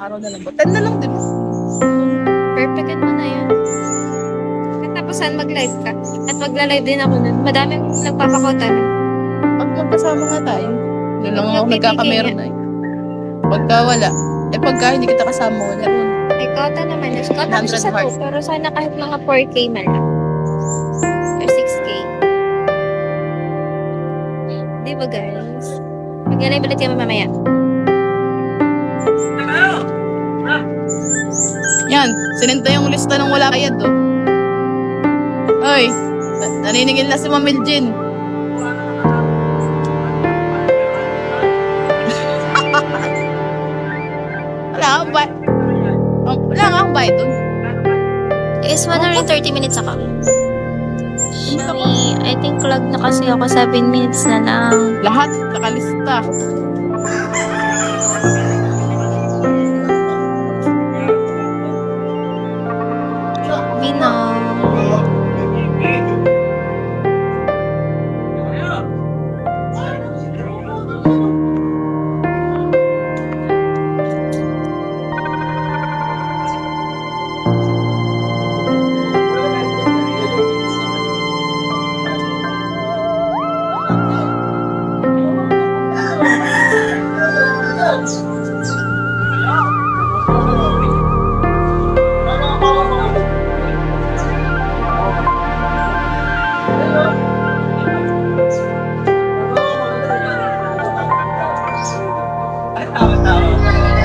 araw na lang ba? 10 na lang, di ba? Perfectin mo na yan. Katapusan mag-live ka. At magla-live din ako nun. Madaming nagpapakota nun. Pag magkasama nga tayo, doon lang ako Nagbibigay nagkakamero nga. na eh. Pagka wala, pagka hindi kita kasama, wala rin. Ay, kota naman. Kota ko siya 100 sa hearts. 2. Pero sana kahit mga 4K man lang. Or 6K. Di ba guys? Mag-live ulit kami mamaya. Yan, sininta yung lista ng wala kayad, oh. Oy, naniningil na si Ma'am Miljin. Wala kang ba? Wala nga akong bayad dun. Is 130 minutes ako. Sorry, I think lag na kasi ako 7 minutes na lang. Lahat, nakalista. Vino.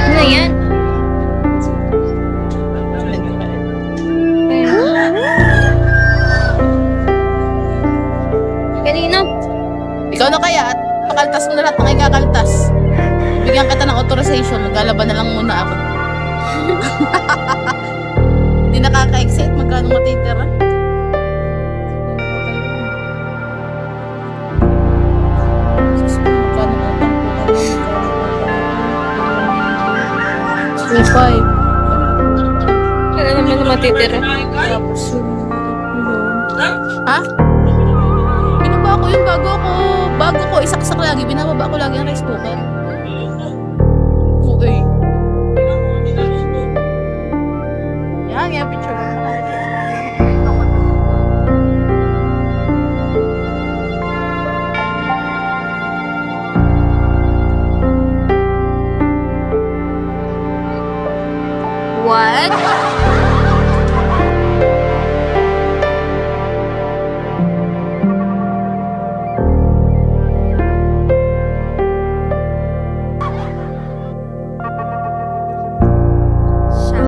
Ano yan? Kanina, Ikaw na kaya at pakaltas mo na lahat ng ikakaltas. Bigyan kita ng authorization, maglalaban na lang muna ako. Hindi nakaka-excite, magkano matitira? Sus, magkano utang ko na yun? 3.5. wala naman na matitira. Tapos yung... Ha? Binaba ko yun bago ko isaksak lagi, binababa ko lagi ang rice cooker. Okay. Yan, yung picture.